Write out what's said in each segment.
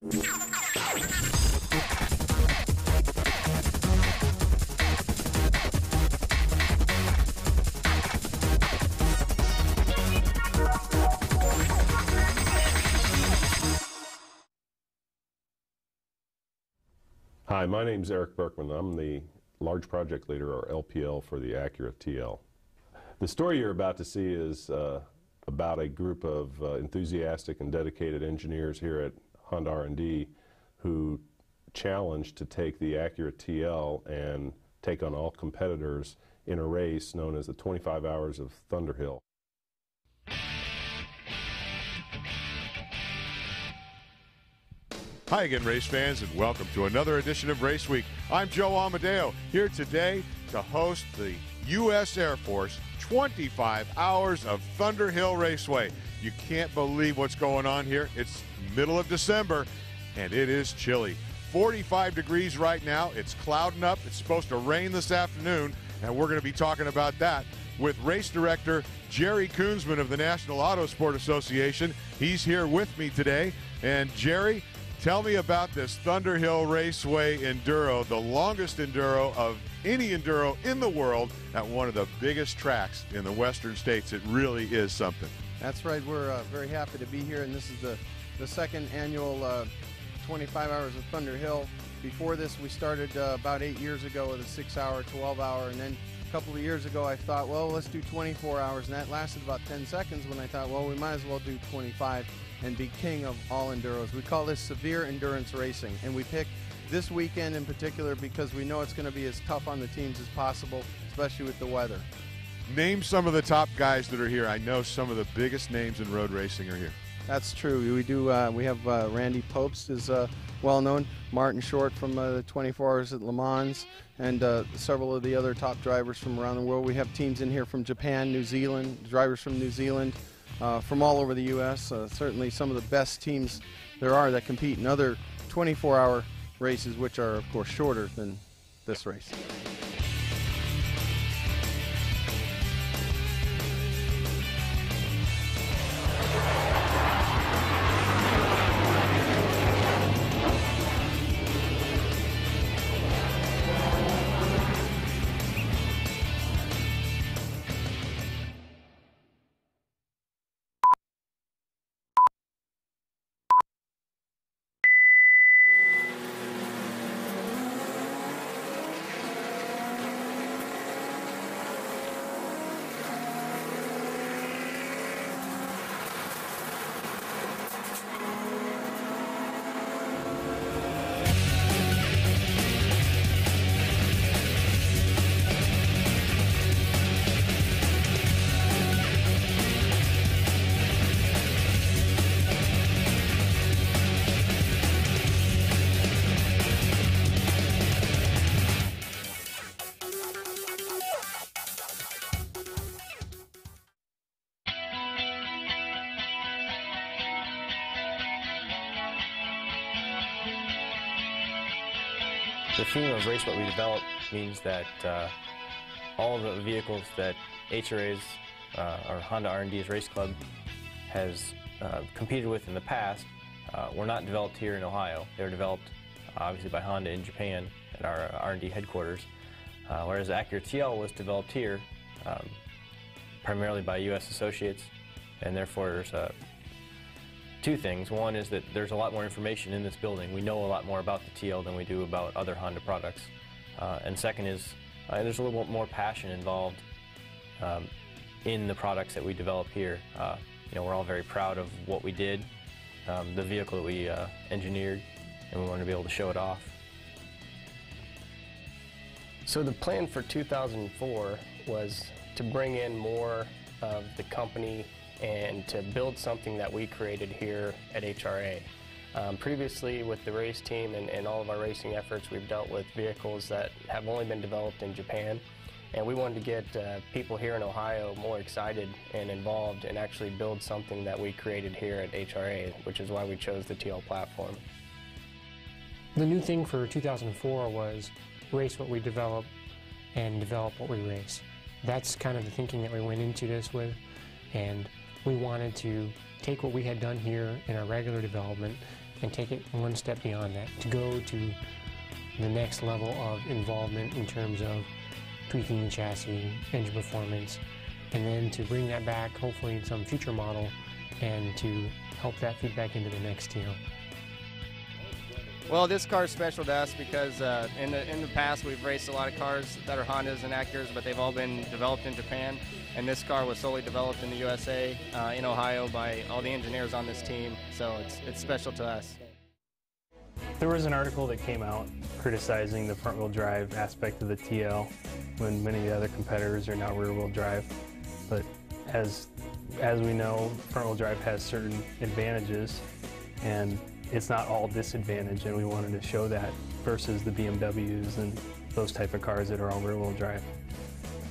Hi, my name's Eric Berkman. I'm the Large Project Leader, or LPL, for the Acura TL. The story you're about to see is about a group of enthusiastic and dedicated engineers here at Honda R&D who challenged to take the Acura TL and take on all competitors in a race known as the 25 Hours of Thunderhill. Hi again, race fans, and welcome to another edition of Race Week. I'm Joe Amadeo, here today to host the U.S. Air Force 25 Hours of Thunderhill Raceway. You can't believe what's going on here. It's middle of December, and it is chilly. 45 degrees right now. It's clouding up. It's supposed to rain this afternoon, and we're going to be talking about that with race director Jerry Koonsman of the National Auto Sport Association. He's here with me today. And Jerry, tell me about this Thunderhill Raceway Enduro, the longest Enduro of any Enduro in the world at one of the biggest tracks in the western states. It really is something. That's right. We're very happy to be here, and this is the second annual 25 Hours of Thunderhill. Before this, we started about 8 years ago with a 6-hour, 12-hour, and then a couple of years ago I thought, well, let's do 24 hours, and that lasted about 10 seconds when I thought, well, we might as well do 25 and be king of all enduros. We call this severe endurance racing, and we picked this weekend in particular because we know it's going to be as tough on the teams as possible, especially with the weather. Name some of the top guys that are here. I know some of the biggest names in road racing are here. That's true. We do. We have Randy Popst is well known. Martin Short from the 24 Hours at Le Mans, and several of the other top drivers from around the world. We have teams in here from Japan, New Zealand, drivers from New Zealand, from all over the U.S. Certainly some of the best teams there are that compete in other 24-hour races, which are, of course, shorter than this race. The theme of Race What We Develop means that all of the vehicles that HRA's, or Honda R&D's race club, has competed with in the past were not developed here in Ohio. They were developed obviously by Honda in Japan at our R&D headquarters, whereas the Acura TL was developed here primarily by U.S. associates, and therefore there's two things. One is that there's a lot more information in this building. We know a lot more about the TL than we do about other Honda products. And second is there's a little more passion involved in the products that we develop here. You know, we're all very proud of what we did, the vehicle that we engineered, and we wanted to be able to show it off. So the plan for 2004 was to bring in more of the company and to build something that we created here at HRA. Previously, with the race team and all of our racing efforts, we've dealt with vehicles that have only been developed in Japan, and we wanted to get people here in Ohio more excited and involved and actually build something that we created here at HRA, which is why we chose the TL platform. The new thing for 2004 was race what we develop and develop what we race. That's kind of the thinking that we went into this with, and we wanted to take what we had done here in our regular development and take it one step beyond that, to go to the next level of involvement in terms of tweaking the chassis, engine performance, and then to bring that back, hopefully in some future model, and to help that feed back into the next TL. Well, this car is special to us because in the past we've raced a lot of cars that are Hondas and Acuras, but they've all been developed in Japan. And this car was solely developed in the USA, in Ohio, by all the engineers on this team. So it's special to us. There was an article that came out criticizing the front-wheel drive aspect of the TL when many of the other competitors are now rear-wheel drive. But as we know, front-wheel drive has certain advantages, and it's not all disadvantage, and we wanted to show that versus the BMWs and those type of cars that are all rear-wheel drive.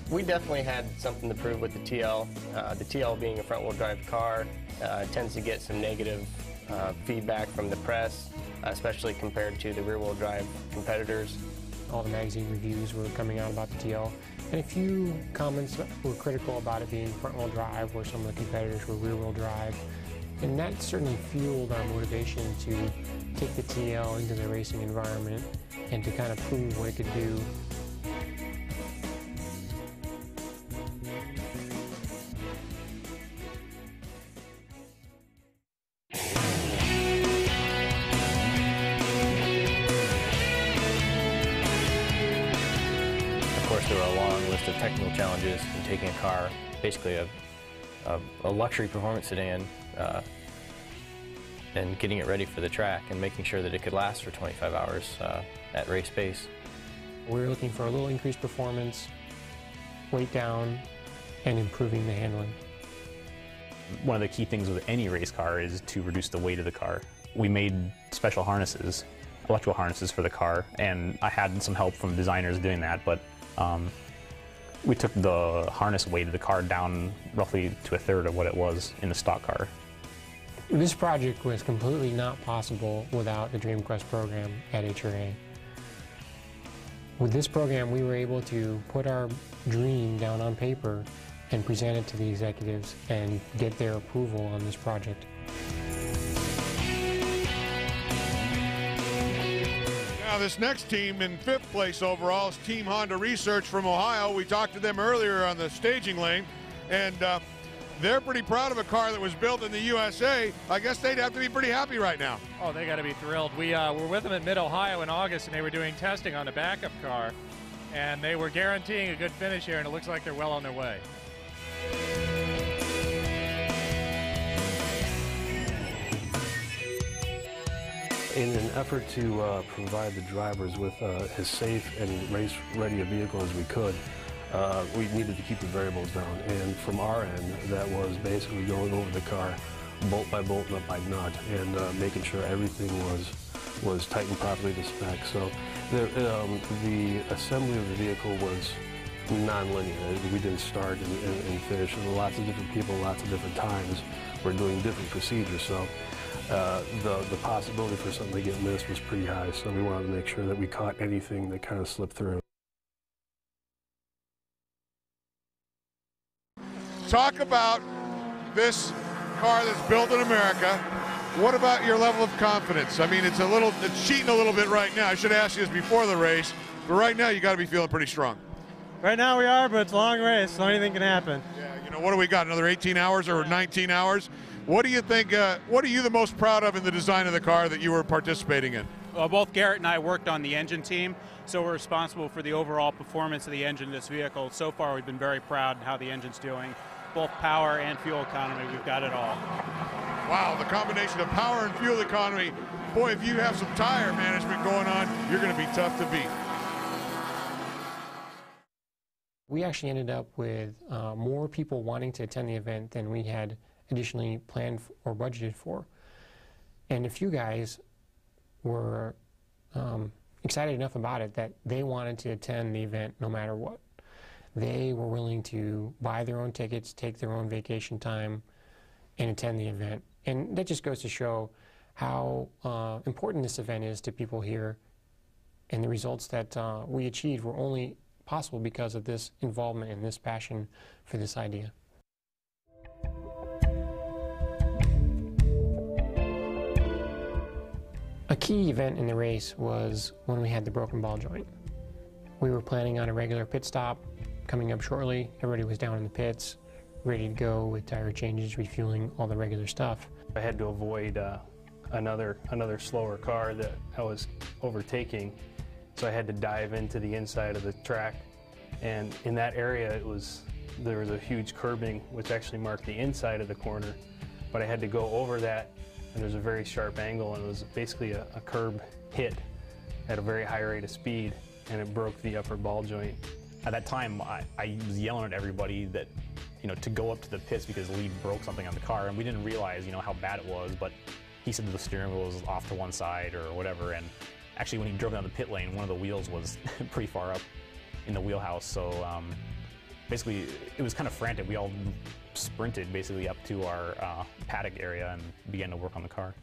We definitely had something to prove with the TL. The TL being a front-wheel drive car tends to get some negative feedback from the press, especially compared to the rear-wheel drive competitors. All the magazine reviews were coming out about the TL, and a few comments were critical about it being front-wheel drive, where some of the competitors were rear-wheel drive. And that certainly fueled our motivation to take the TL into the racing environment and to kind of prove what it could do. Of course, there were a long list of technical challenges in taking a car, basically a luxury performance sedan, and getting it ready for the track and making sure that it could last for 25 hours at race pace. We were looking for a little increased performance, weight down, and improving the handling. One of the key things with any race car is to reduce the weight of the car. We made special harnesses, electrical harnesses for the car, and I had some help from designers doing that, but we took the harness weight of the car down roughly to a third of what it was in the stock car. This project was completely not possible without the Dream Quest program at HRA. With this program, we were able to put our dream down on paper and present it to the executives and get their approval on this project. Now this next team in 5th place overall is Team Honda Research from Ohio. We talked to them earlier on the staging lane, and they're pretty proud of a car that was built in the USA. I guess they'd have to be pretty happy right now. Oh, they got to be thrilled. We were with them in Mid-Ohio in August, and they were doing testing on the backup car, and they were guaranteeing a good finish here, and it looks like they're well on their way. In an effort to provide the drivers with as safe and race-ready a vehicle as we could, we needed to keep the variables down. And from our end, that was basically going over the car bolt by bolt, nut by nut, and making sure everything was tightened properly to spec. So the assembly of the vehicle was non-linear. We didn't start and finish. And lots of different people, lots of different times, were doing different procedures. So the possibility for something to get missed was pretty high, so we wanted to make sure that we caught anything that kind of slipped through. Talk about this car that's built in America. What about your level of confidence? I mean, it's cheating a little bit right now. I should ask you this before the race, but right now you got to be feeling pretty strong. Right now we are, but it's a long race, so anything can happen. Yeah, you know, what do we got, another 18 hours or 19 hours? What do you think, what are you the most proud of in the design of the car that you were participating in? Well, both Garrett and I worked on the engine team, so we're responsible for the overall performance of the engine in this vehicle. So far, we've been very proud of how the engine's doing. Both power and fuel economy, we've got it all. Wow, the combination of power and fuel economy. Boy, if you have some tire management going on, you're going to be tough to beat. We actually ended up with more people wanting to attend the event than we had additionally planned or budgeted for. And a few guys were excited enough about it that they wanted to attend the event no matter what. They were willing to buy their own tickets, take their own vacation time, and attend the event. And that just goes to show how important this event is to people here, and the results that we achieved were only possible because of this involvement and this passion for this idea. A key event in the race was when we had the broken ball joint. We were planning on a regular pit stop coming up shortly. Everybody was down in the pits, ready to go with tire changes, refueling, all the regular stuff. I had to avoid another slower car that I was overtaking, so I had to dive into the inside of the track. And in that area, there was a huge curbing, which actually marked the inside of the corner. But I had to go over that, and there's a very sharp angle, and it was basically a curb hit at a very high rate of speed, and it broke the upper ball joint. At that time, I was yelling at everybody that, to go up to the pits because Lee broke something on the car, and we didn't realize, how bad it was, but he said that the steering wheel was off to one side or whatever, and actually when he drove down the pit lane, one of the wheels was pretty far up in the wheelhouse, so basically it was kind of frantic. We all sprinted basically up to our paddock area and began to work on the car.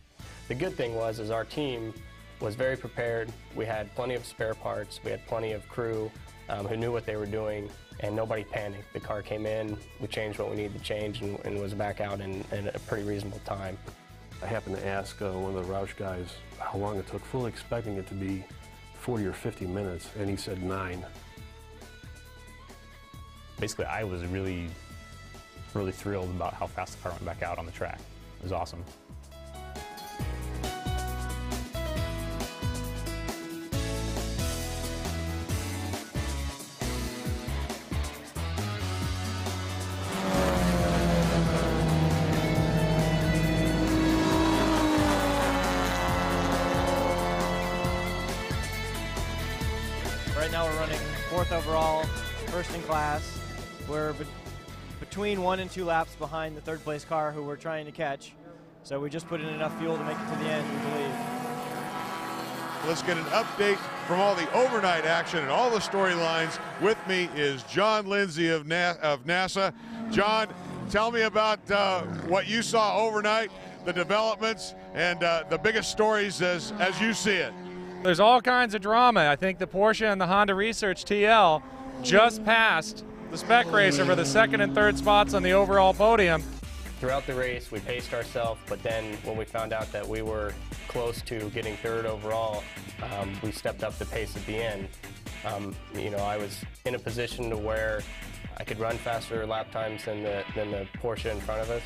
The good thing was our team was very prepared. We had plenty of spare parts. We had plenty of crew who knew what they were doing, and nobody panicked. The car came in, we changed what we needed to change, and was back out in a pretty reasonable time. I happened to ask one of the Roush guys how long it took, fully expecting it to be 40 or 50 minutes, and he said 9. Basically, I was really thrilled about how fast the car went back out on the track. It was awesome. Right now we're running 4th overall, first in class. We're between 1 and 2 laps behind the 3rd place car who we're trying to catch. So we just put in enough fuel to make it to the end, we believe. Let's get an update from all the overnight action and all the storylines. With me is John Lindsay of NASA. John, tell me about what you saw overnight, the developments, and the biggest stories as you see it. There's all kinds of drama. I think the Porsche and the Honda Research TL just passed the spec racer for the 2nd and 3rd spots on the overall podium. Throughout the race, we paced ourselves, but then when we found out that we were close to getting 3rd overall, we stepped up the pace at the end. I was in a position to where I could run faster lap times than the Porsche in front of us,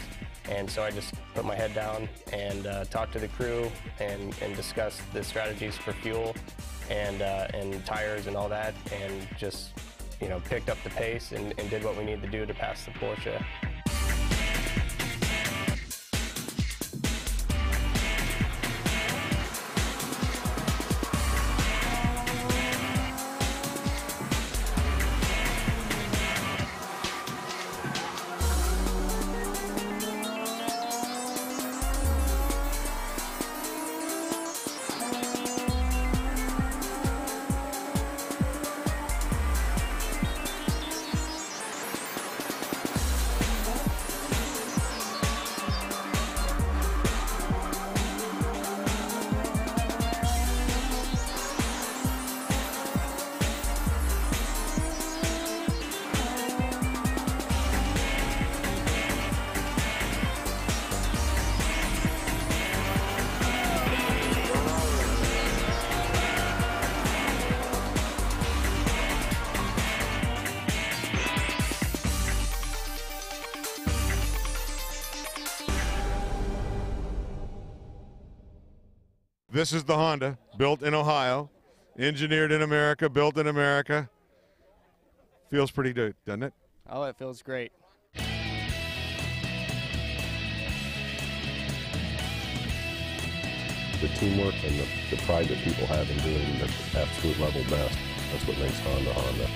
and so I just put my head down and talked to the crew and discussed the strategies for fuel and tires and all that, and just picked up the pace and did what we needed to do to pass the Porsche. This is the Honda, built in Ohio, engineered in America, built in America. Feels pretty good, doesn't it? Oh, it feels great. The teamwork and the pride that people have in doing the absolute level best, that's what makes Honda Honda.